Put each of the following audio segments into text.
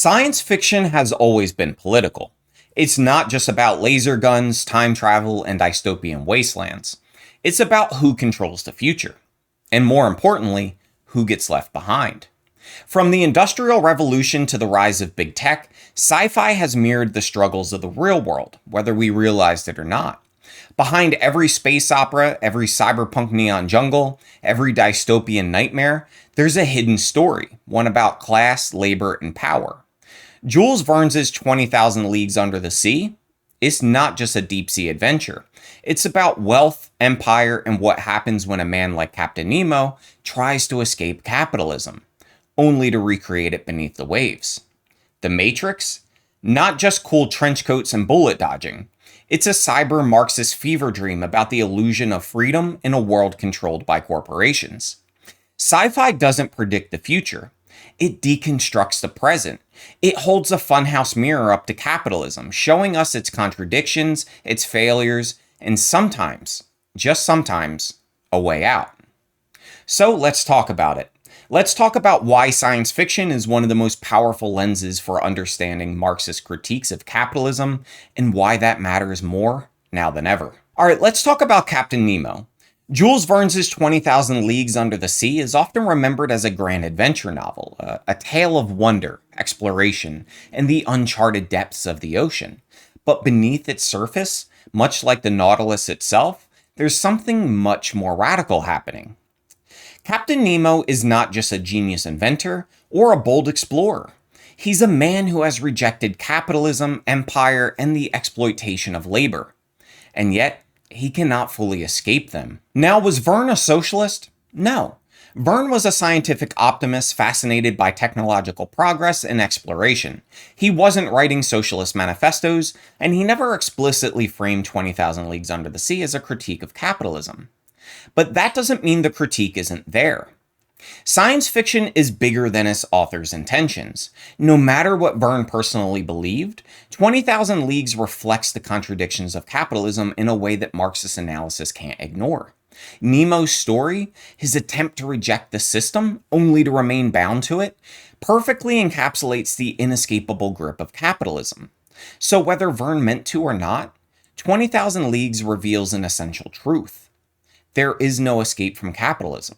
Science fiction has always been political. It's not just about laser guns, time travel, and dystopian wastelands. It's about who controls the future. And more importantly, who gets left behind. From the Industrial Revolution to the rise of big tech, sci-fi has mirrored the struggles of the real world, whether we realized it or not. Behind every space opera, every cyberpunk neon jungle, every dystopian nightmare, there's a hidden story, one about class, labor, and power. Jules Verne's 20,000 Leagues Under the Sea is not just a deep-sea adventure. It's about wealth, empire, and what happens when a man like Captain Nemo tries to escape capitalism, only to recreate it beneath the waves. The Matrix? Not just cool trench coats and bullet dodging. It's a cyber Marxist fever dream about the illusion of freedom in a world controlled by corporations. Sci-fi doesn't predict the future. It deconstructs the present. It holds a funhouse mirror up to capitalism, showing us its contradictions, its failures, and sometimes, just sometimes, a way out. So let's talk about it. Let's talk about why science fiction is one of the most powerful lenses for understanding Marxist critiques of capitalism, and why that matters more now than ever. Alright, let's talk about Captain Nemo. Jules Verne's 20,000 Leagues Under the Sea is often remembered as a grand adventure novel, a tale of wonder, exploration, and the uncharted depths of the ocean. But beneath its surface, much like the Nautilus itself, there's something much more radical happening. Captain Nemo is not just a genius inventor or a bold explorer. He's a man who has rejected capitalism, empire, and the exploitation of labor. And yet, he cannot fully escape them. Now, was Verne a socialist? No. Verne was a scientific optimist fascinated by technological progress and exploration. He wasn't writing socialist manifestos, and he never explicitly framed 20,000 Leagues Under the Sea as a critique of capitalism. But that doesn't mean the critique isn't there. Science fiction is bigger than its author's intentions. No matter what Verne personally believed, 20,000 Leagues reflects the contradictions of capitalism in a way that Marxist analysis can't ignore. Nemo's story, his attempt to reject the system only to remain bound to it, perfectly encapsulates the inescapable grip of capitalism. So whether Verne meant to or not, 20,000 Leagues reveals an essential truth. There is no escape from capitalism,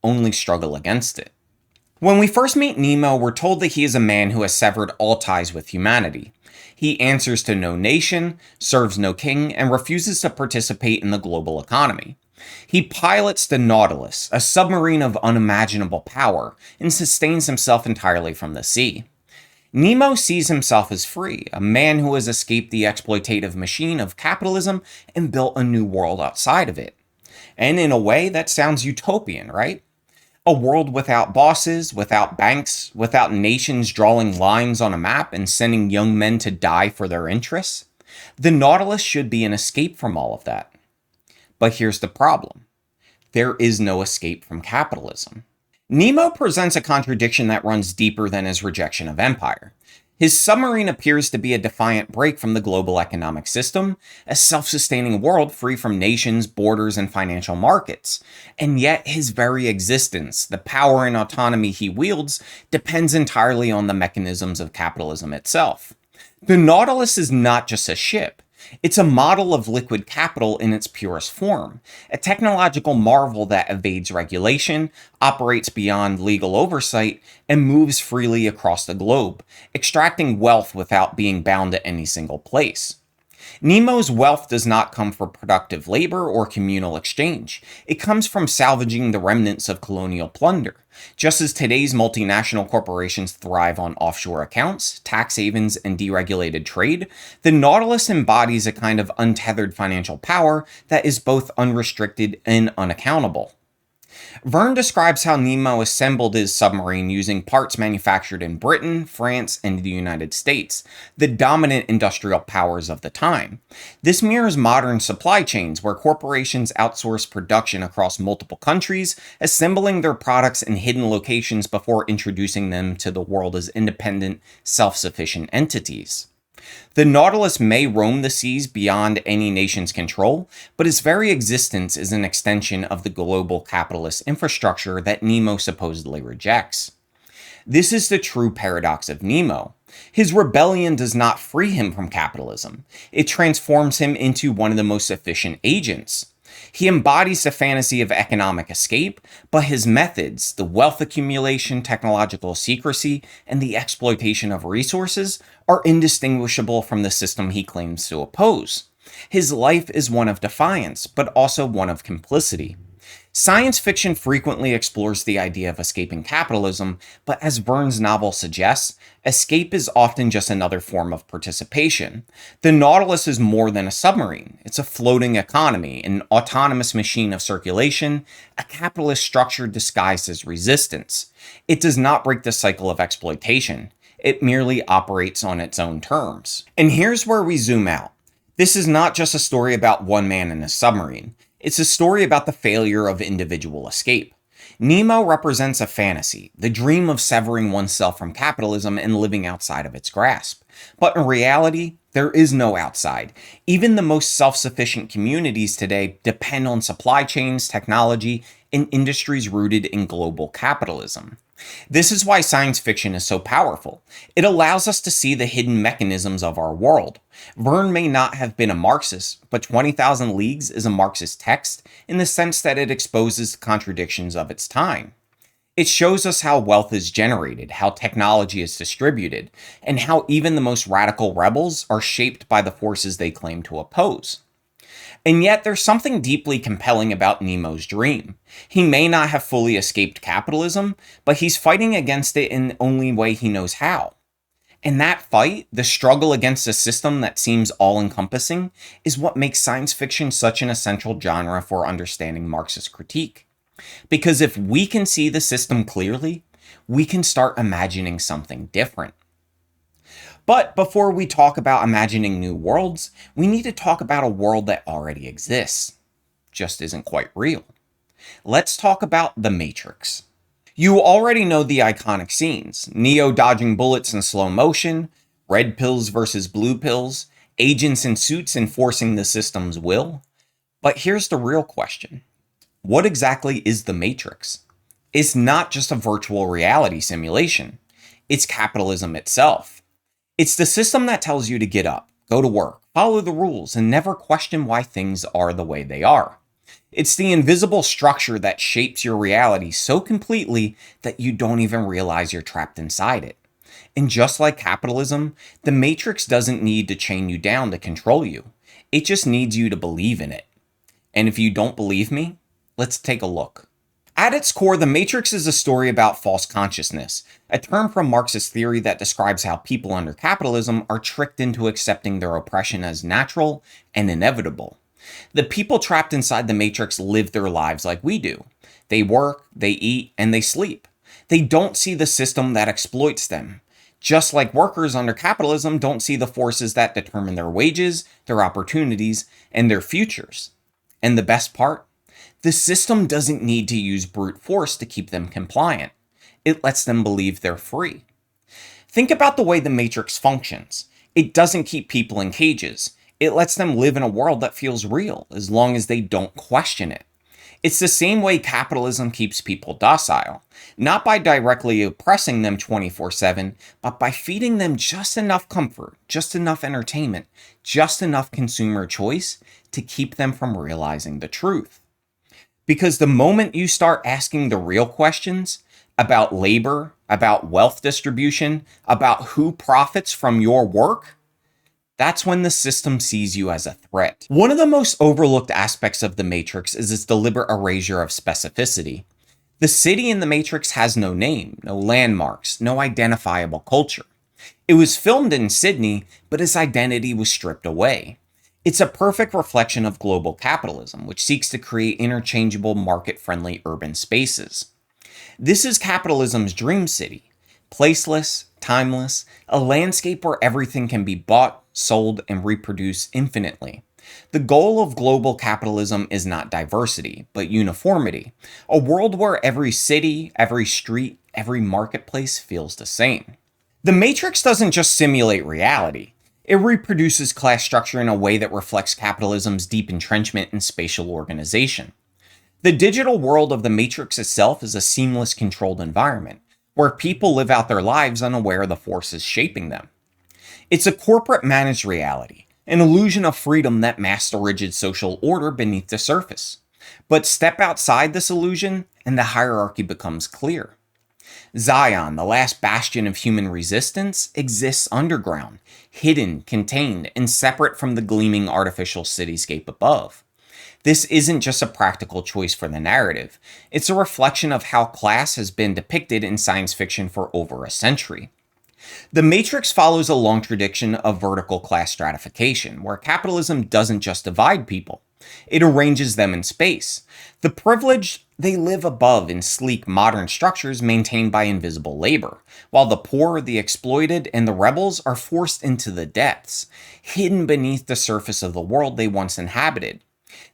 only struggle against it. When we first meet Nemo, we're told that he is a man who has severed all ties with humanity. He answers to no nation, serves no king, and refuses to participate in the global economy. He pilots the Nautilus, a submarine of unimaginable power, and sustains himself entirely from the sea. Nemo sees himself as free, a man who has escaped the exploitative machine of capitalism and built a new world outside of it. And in a way, that sounds utopian, right? A world without bosses, without banks, without nations drawing lines on a map and sending young men to die for their interests. The Nautilus should be an escape from all of that. But here's the problem. There is no escape from capitalism. Nemo presents a contradiction that runs deeper than his rejection of empire. His submarine appears to be a defiant break from the global economic system, a self-sustaining world free from nations, borders, and financial markets. And yet his very existence, the power and autonomy he wields, depends entirely on the mechanisms of capitalism itself. The Nautilus is not just a ship. It's a model of liquid capital in its purest form, a technological marvel that evades regulation, operates beyond legal oversight, and moves freely across the globe, extracting wealth without being bound to any single place. Nemo's wealth does not come from productive labor or communal exchange. It comes from salvaging the remnants of colonial plunder. Just as today's multinational corporations thrive on offshore accounts, tax havens, and deregulated trade, the Nautilus embodies a kind of untethered financial power that is both unrestricted and unaccountable. Verne describes how Nemo assembled his submarine using parts manufactured in Britain, France, and the United States, the dominant industrial powers of the time. This mirrors modern supply chains where corporations outsource production across multiple countries, assembling their products in hidden locations before introducing them to the world as independent, self-sufficient entities. The Nautilus may roam the seas beyond any nation's control, but its very existence is an extension of the global capitalist infrastructure that Nemo supposedly rejects. This is the true paradox of Nemo. His rebellion does not free him from capitalism. It transforms him into one of the most efficient agents. He embodies the fantasy of economic escape, but his methods, the wealth accumulation, technological secrecy, and the exploitation of resources, are indistinguishable from the system he claims to oppose. His life is one of defiance, but also one of complicity. Science fiction frequently explores the idea of escaping capitalism, but as Verne's novel suggests, escape is often just another form of participation. The Nautilus is more than a submarine. It's a floating economy, an autonomous machine of circulation, a capitalist structure disguised as resistance. It does not break the cycle of exploitation. It merely operates on its own terms. And here's where we zoom out. This is not just a story about one man in a submarine. It's a story about the failure of individual escape. Nemo represents a fantasy, the dream of severing oneself from capitalism and living outside of its grasp. But in reality, there is no outside. Even the most self-sufficient communities today depend on supply chains, technology, and industries rooted in global capitalism. This is why science fiction is so powerful. It allows us to see the hidden mechanisms of our world. Verne may not have been a Marxist, but 20,000 Leagues is a Marxist text in the sense that it exposes the contradictions of its time. It shows us how wealth is generated, how technology is distributed, and how even the most radical rebels are shaped by the forces they claim to oppose. And yet, there's something deeply compelling about Nemo's dream. He may not have fully escaped capitalism, but he's fighting against it in the only way he knows how. And that fight, the struggle against a system that seems all-encompassing, is what makes science fiction such an essential genre for understanding Marxist critique. Because if we can see the system clearly, we can start imagining something different. But before we talk about imagining new worlds, we need to talk about a world that already exists. Just isn't quite real. Let's talk about The Matrix. You already know the iconic scenes: Neo dodging bullets in slow motion, red pills versus blue pills, agents in suits enforcing the system's will. But here's the real question. What exactly is The Matrix? It's not just a virtual reality simulation. It's capitalism itself. It's the system that tells you to get up, go to work, follow the rules, and never question why things are the way they are. It's the invisible structure that shapes your reality so completely that you don't even realize you're trapped inside it. And just like capitalism, the Matrix doesn't need to chain you down to control you. It just needs you to believe in it. And if you don't believe me, let's take a look. At its core, The Matrix is a story about false consciousness, a term from Marxist theory that describes how people under capitalism are tricked into accepting their oppression as natural and inevitable. The people trapped inside the Matrix live their lives like we do. They work, they eat, and they sleep. They don't see the system that exploits them. Just like workers under capitalism don't see the forces that determine their wages, their opportunities, and their futures. And the best part? The system doesn't need to use brute force to keep them compliant. It lets them believe they're free. Think about the way the Matrix functions. It doesn't keep people in cages. It lets them live in a world that feels real, as long as they don't question it. It's the same way capitalism keeps people docile, not by directly oppressing them 24/7, but by feeding them just enough comfort, just enough entertainment, just enough consumer choice to keep them from realizing the truth. Because the moment you start asking the real questions about labor, about wealth distribution, about who profits from your work, that's when the system sees you as a threat. One of the most overlooked aspects of The Matrix is its deliberate erasure of specificity. The city in The Matrix has no name, no landmarks, no identifiable culture. It was filmed in Sydney, but its identity was stripped away. It's a perfect reflection of global capitalism, which seeks to create interchangeable, market-friendly urban spaces. This is capitalism's dream city. Placeless, timeless, a landscape where everything can be bought, sold, and reproduced infinitely. The goal of global capitalism is not diversity, but uniformity. A world where every city, every street, every marketplace feels the same. The Matrix doesn't just simulate reality. It reproduces class structure in a way that reflects capitalism's deep entrenchment in spatial organization. The digital world of The Matrix itself is a seamless, controlled environment, where people live out their lives unaware of the forces shaping them. It's a corporate managed reality, an illusion of freedom that masks the rigid social order beneath the surface. But step outside this illusion, and the hierarchy becomes clear. Zion, the last bastion of human resistance, exists underground, hidden, contained, and separate from the gleaming artificial cityscape above. This isn't just a practical choice for the narrative, it's a reflection of how class has been depicted in science fiction for over a century. The Matrix follows a long tradition of vertical class stratification, where capitalism doesn't just divide people, it arranges them in space. The privileged, they live above in sleek modern structures maintained by invisible labor, while the poor, the exploited, and the rebels are forced into the depths, hidden beneath the surface of the world they once inhabited.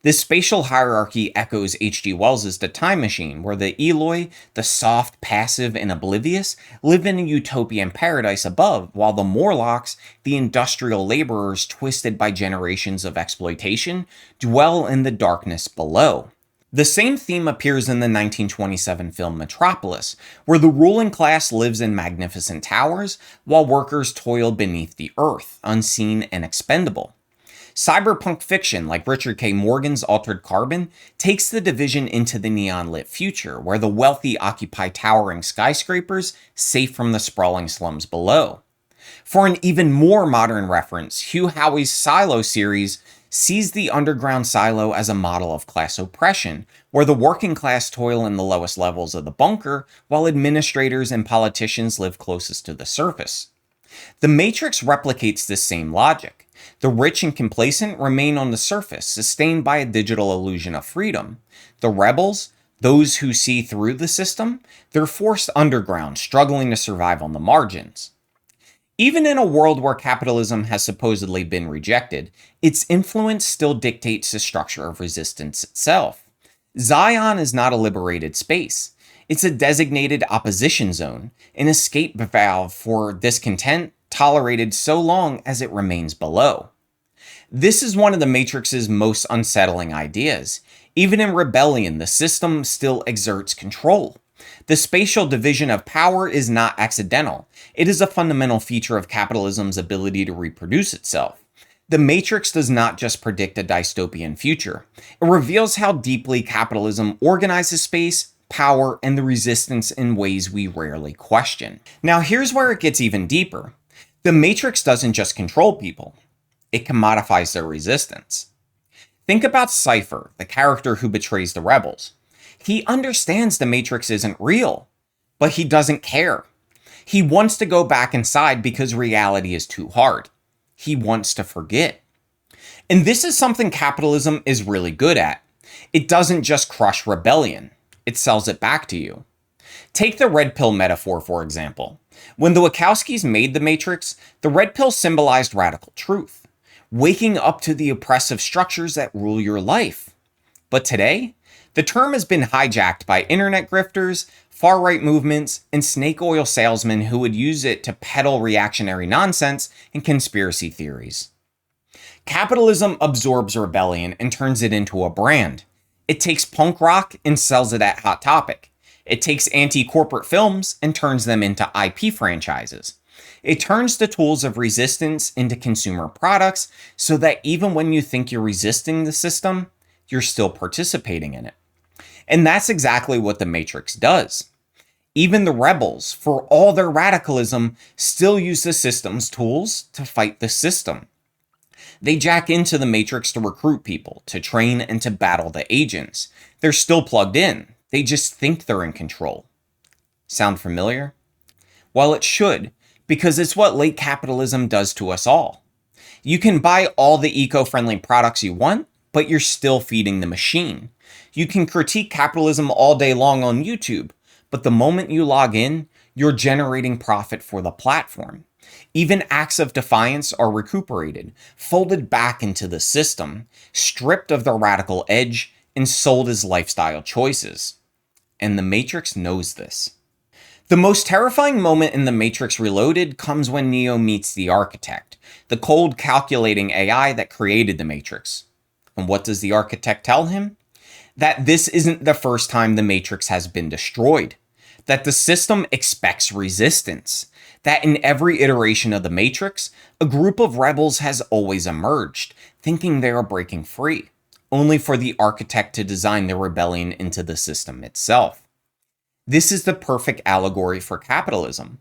This spatial hierarchy echoes H.G. Wells's The Time Machine, where the Eloi, the soft, passive, and oblivious, live in a utopian paradise above, while the Morlocks, the industrial laborers twisted by generations of exploitation, dwell in the darkness below. The same theme appears in the 1927 film Metropolis, where the ruling class lives in magnificent towers, while workers toil beneath the earth, unseen and expendable. Cyberpunk fiction like Richard K. Morgan's Altered Carbon takes the division into the neon-lit future, where the wealthy occupy towering skyscrapers, safe from the sprawling slums below. For an even more modern reference, Hugh Howey's Silo series sees the underground silo as a model of class oppression, where the working class toil in the lowest levels of the bunker, while administrators and politicians live closest to the surface. The Matrix replicates this same logic. The rich and complacent remain on the surface, sustained by a digital illusion of freedom. The rebels, those who see through the system, they're forced underground, struggling to survive on the margins. Even in a world where capitalism has supposedly been rejected, its influence still dictates the structure of resistance itself. Zion is not a liberated space. It's a designated opposition zone, an escape valve for discontent tolerated so long as it remains below. This is one of the Matrix's most unsettling ideas. Even in Rebellion, the system still exerts control. The spatial division of power is not accidental. It is a fundamental feature of capitalism's ability to reproduce itself. The Matrix does not just predict a dystopian future. It reveals how deeply capitalism organizes space, power, and the resistance in ways we rarely question. Now here's where it gets even deeper. The Matrix doesn't just control people, it commodifies their resistance. Think about Cypher, the character who betrays the rebels. He understands the Matrix isn't real, but he doesn't care. He wants to go back inside because reality is too hard. He wants to forget. And this is something capitalism is really good at. It doesn't just crush rebellion, it sells it back to you. Take the red pill metaphor, for example. When the Wachowskis made The Matrix, the red pill symbolized radical truth, waking up to the oppressive structures that rule your life. But today, the term has been hijacked by internet grifters, far-right movements, and snake oil salesmen who would use it to peddle reactionary nonsense and conspiracy theories. Capitalism absorbs rebellion and turns it into a brand. It takes punk rock and sells it at Hot Topic. It takes anti-corporate films and turns them into IP franchises. It turns the tools of resistance into consumer products so that even when you think you're resisting the system, you're still participating in it. And that's exactly what the Matrix does. Even the rebels, for all their radicalism, still use the system's tools to fight the system. They jack into the Matrix to recruit people, to train, and to battle the agents. They're still plugged in. They just think they're in control. Sound familiar? Well, it should, because it's what late capitalism does to us all. You can buy all the eco-friendly products you want, but you're still feeding the machine. You can critique capitalism all day long on YouTube, but the moment you log in, you're generating profit for the platform. Even acts of defiance are recuperated, folded back into the system, stripped of their radical edge, and sold as lifestyle choices. And the Matrix knows this. The most terrifying moment in The Matrix Reloaded comes when Neo meets the Architect, the cold, calculating AI that created the Matrix. And what does the Architect tell him? That this isn't the first time the Matrix has been destroyed. that the system expects resistance, that in every iteration of the Matrix, a group of rebels has always emerged, thinking they are breaking free, only for the architect to design the rebellion into the system itself. This is the perfect allegory for capitalism.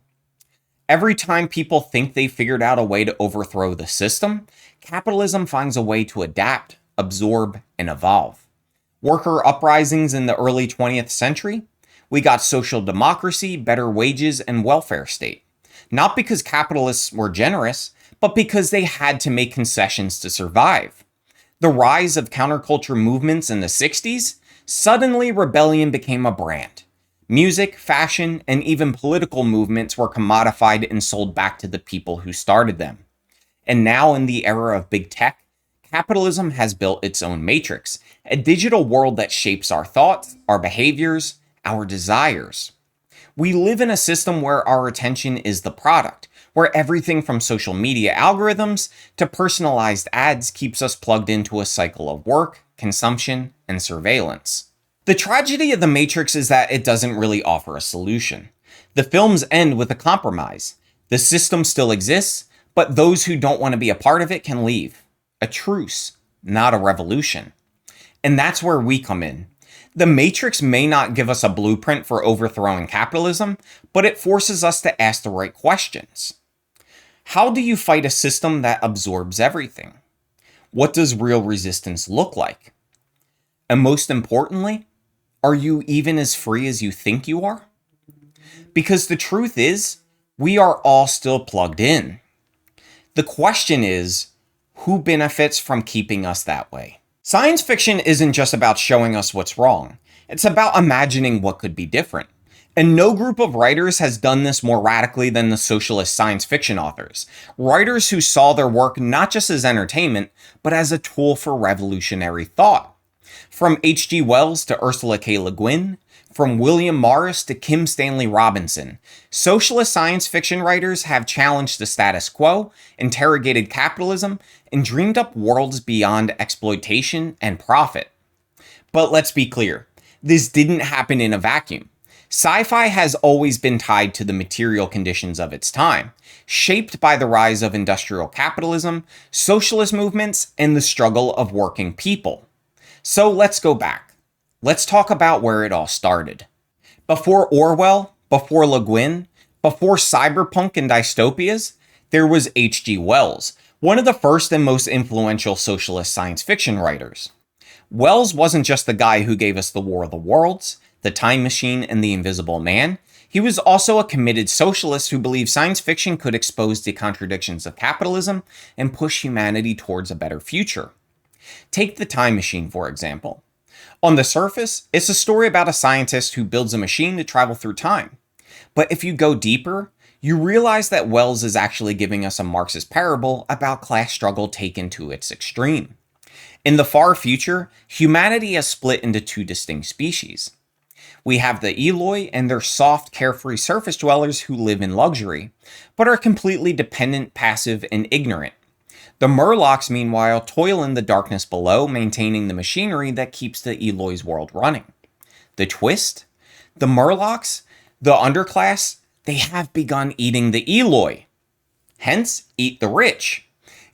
Every time people think they figured out a way to overthrow the system, capitalism finds a way to adapt, absorb, and evolve. Worker uprisings in the early 20th century, we got social democracy, better wages, and welfare state. Not because capitalists were generous, but because they had to make concessions to survive. The rise of counterculture movements in the 60s, suddenly rebellion became a brand. Music, fashion, and even political movements were commodified and sold back to the people who started them. And now in the era of big tech, capitalism has built its own matrix, a digital world that shapes our thoughts, our behaviors, our desires. We live in a system where our attention is the product, where everything from social media algorithms to personalized ads keeps us plugged into a cycle of work, consumption, and surveillance. The tragedy of the Matrix is that it doesn't really offer a solution. The films end with a compromise. The system still exists, but those who don't want to be a part of it can leave. A truce, not a revolution. And that's where we come in. The Matrix may not give us a blueprint for overthrowing capitalism, but it forces us to ask the right questions. How do you fight a system that absorbs everything? What does real resistance look like? And most importantly, are you even as free as you think you are? Because the truth is, we are all still plugged in. The question is, who benefits from keeping us that way? Science fiction isn't just about showing us what's wrong. It's about imagining what could be different. And no group of writers has done this more radically than the socialist science fiction authors. Writers who saw their work not just as entertainment, but as a tool for revolutionary thought. From H.G. Wells to Ursula K. Le Guin, from William Morris to Kim Stanley Robinson, socialist science fiction writers have challenged the status quo, interrogated capitalism, and dreamed up worlds beyond exploitation and profit. But let's be clear, this didn't happen in a vacuum. Sci-fi has always been tied to the material conditions of its time, shaped by the rise of industrial capitalism, socialist movements, and the struggle of working people. So let's go back. Let's talk about where it all started. Before Orwell, before Le Guin, before cyberpunk and dystopias, there was H.G. Wells, one of the first and most influential socialist science fiction writers. Wells wasn't just the guy who gave us The War of the Worlds, The Time Machine, and The Invisible Man. He was also a committed socialist who believed science fiction could expose the contradictions of capitalism and push humanity towards a better future. Take The Time Machine, for example. On the surface, it's a story about a scientist who builds a machine to travel through time. But if you go deeper, you realize that Wells is actually giving us a Marxist parable about class struggle taken to its extreme. In the far future, humanity has split into two distinct species. We have the Eloi and their soft, carefree surface dwellers who live in luxury, but are completely dependent, passive, and ignorant. The Murlocs, meanwhile, toil in the darkness below, maintaining the machinery that keeps the Eloi's world running. The twist? The Murlocs, the underclass, they have begun eating the Eloi. Hence, eat the rich.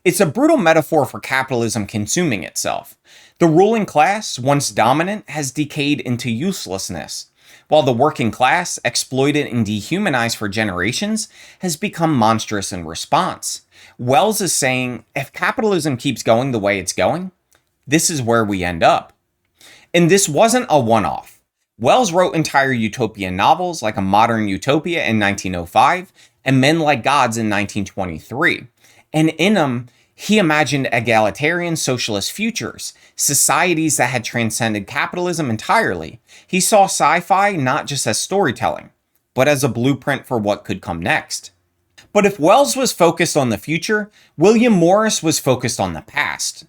It's a brutal metaphor for capitalism consuming itself. The ruling class, once dominant, has decayed into uselessness, while the working class, exploited and dehumanized for generations, has become monstrous in response. Wells is saying, if capitalism keeps going the way it's going, this is where we end up. And this wasn't a one-off. Wells wrote entire utopian novels like A Modern Utopia in 1905 and Men Like Gods in 1923. And in them, he imagined egalitarian socialist futures, societies that had transcended capitalism entirely. He saw sci-fi not just as storytelling, but as a blueprint for what could come next. But if Wells was focused on the future, William Morris was focused on the past.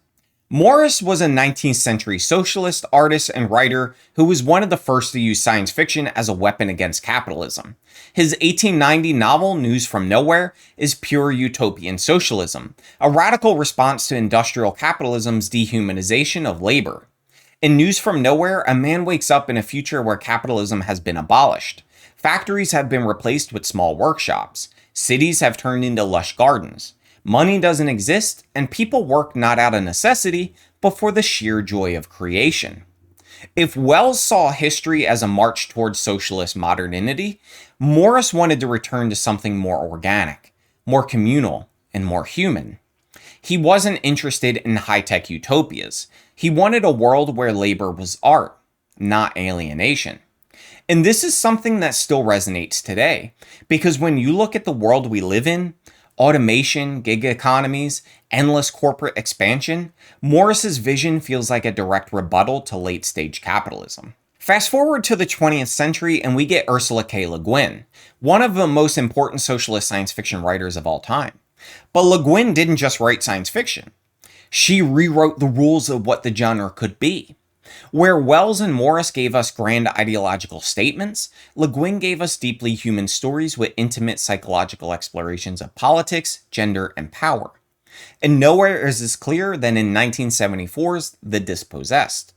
Morris was a 19th century socialist, artist, and writer who was one of the first to use science fiction as a weapon against capitalism. His 1890 novel, News from Nowhere, is pure utopian socialism, a radical response to industrial capitalism's dehumanization of labor. In News from Nowhere, a man wakes up in a future where capitalism has been abolished. Factories have been replaced with small workshops. Cities have turned into lush gardens. Money doesn't exist, and people work not out of necessity, but for the sheer joy of creation. If Wells saw history as a march towards socialist modernity, Morris wanted to return to something more organic, more communal, and more human. He wasn't interested in high-tech utopias. He wanted a world where labor was art, not alienation. And this is something that still resonates today, because when you look at the world we live in, automation, gig economies, endless corporate expansion, Morris's vision feels like a direct rebuttal to late-stage capitalism. Fast forward to the 20th century and we get Ursula K. Le Guin, one of the most important socialist science fiction writers of all time. But Le Guin didn't just write science fiction. She rewrote the rules of what the genre could be. Where Wells and Morris gave us grand ideological statements, Le Guin gave us deeply human stories with intimate psychological explorations of politics, gender, and power. And nowhere is this clearer than in 1974's The Dispossessed.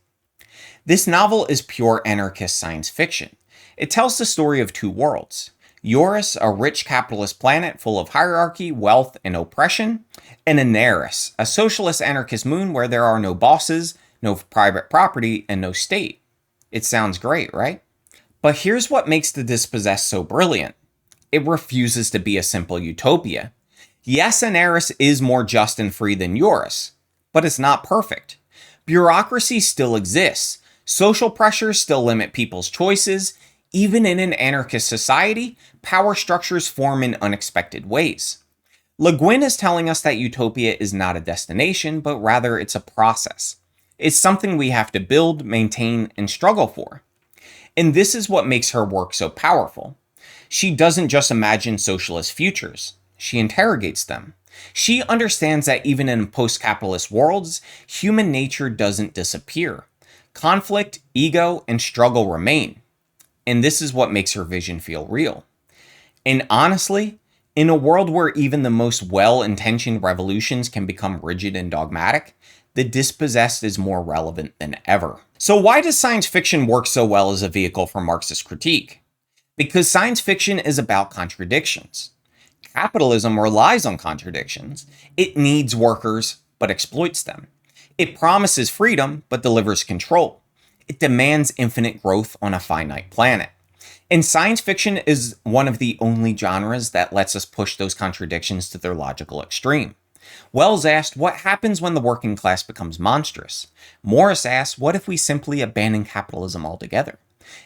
This novel is pure anarchist science fiction. It tells the story of two worlds. Eurus, a rich capitalist planet full of hierarchy, wealth, and oppression, and Anaris, a socialist anarchist moon where there are no bosses, no private property, and no state. It sounds great, right? But here's what makes The Dispossessed so brilliant. It refuses to be a simple utopia. Yes, Anaris is more just and free than Eurus, but it's not perfect. Bureaucracy still exists. Social pressures still limit people's choices. Even in an anarchist society, power structures form in unexpected ways. Le Guin is telling us that utopia is not a destination, but rather it's a process. It's something we have to build, maintain, and struggle for. And this is what makes her work so powerful. She doesn't just imagine socialist futures. She interrogates them. She understands that even in post-capitalist worlds, human nature doesn't disappear. Conflict, ego, and struggle remain. And this is what makes her vision feel real. And honestly, in a world where even the most well-intentioned revolutions can become rigid and dogmatic, The Dispossessed is more relevant than ever. So why does science fiction work so well as a vehicle for Marxist critique? Because science fiction is about contradictions. Capitalism relies on contradictions. It needs workers, but exploits them. It promises freedom, but delivers control. It demands infinite growth on a finite planet. And science fiction is one of the only genres that lets us push those contradictions to their logical extreme. Wells asked, what happens when the working class becomes monstrous? Morris asked, what if we simply abandon capitalism altogether?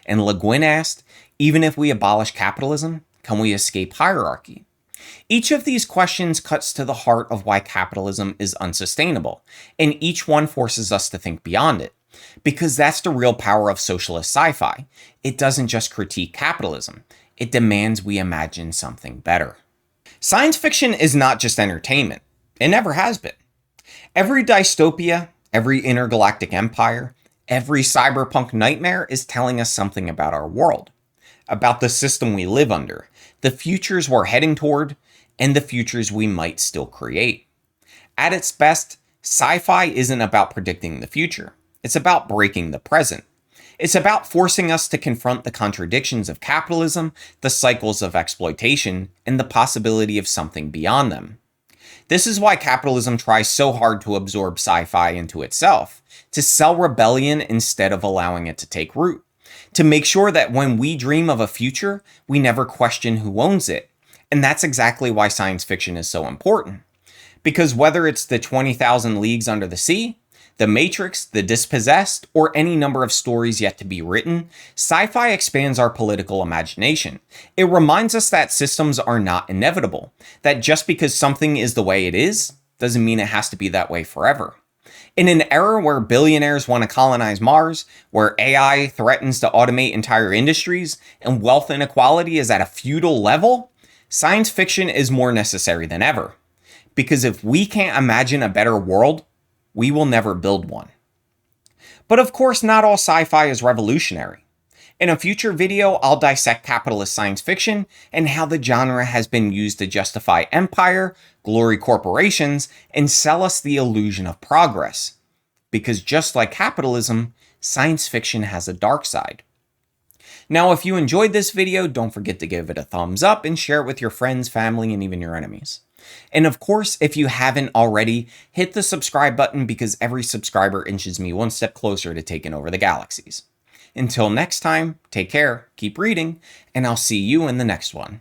And Le Guin asked, even if we abolish capitalism, can we escape hierarchy? Each of these questions cuts to the heart of why capitalism is unsustainable, and each one forces us to think beyond it. Because that's the real power of socialist sci-fi. It doesn't just critique capitalism, it demands we imagine something better. Science fiction is not just entertainment. It never has been. Every dystopia, every intergalactic empire, every cyberpunk nightmare is telling us something about our world, about the system we live under, the futures we're heading toward, and the futures we might still create. At its best, sci-fi isn't about predicting the future. It's about breaking the present. It's about forcing us to confront the contradictions of capitalism, the cycles of exploitation, and the possibility of something beyond them. This is why capitalism tries so hard to absorb sci-fi into itself, to sell rebellion instead of allowing it to take root, to make sure that when we dream of a future, we never question who owns it. And that's exactly why science fiction is so important. Because whether it's the 20,000 Leagues Under the Sea, The Matrix, The Dispossessed, or any number of stories yet to be written, sci-fi expands our political imagination. It reminds us that systems are not inevitable, that just because something is the way it is, doesn't mean it has to be that way forever. In an era where billionaires want to colonize Mars, where AI threatens to automate entire industries, and wealth inequality is at a feudal level, science fiction is more necessary than ever. Because if we can't imagine a better world, we will never build one. But of course, not all sci-fi is revolutionary. In a future video, I'll dissect capitalist science fiction and how the genre has been used to justify empire, glory corporations, and sell us the illusion of progress. Because just like capitalism, science fiction has a dark side. Now, if you enjoyed this video, don't forget to give it a thumbs up and share it with your friends, family, and even your enemies. And of course, if you haven't already, hit the subscribe button because every subscriber inches me one step closer to taking over the galaxies. Until next time, take care, keep reading, and I'll see you in the next one.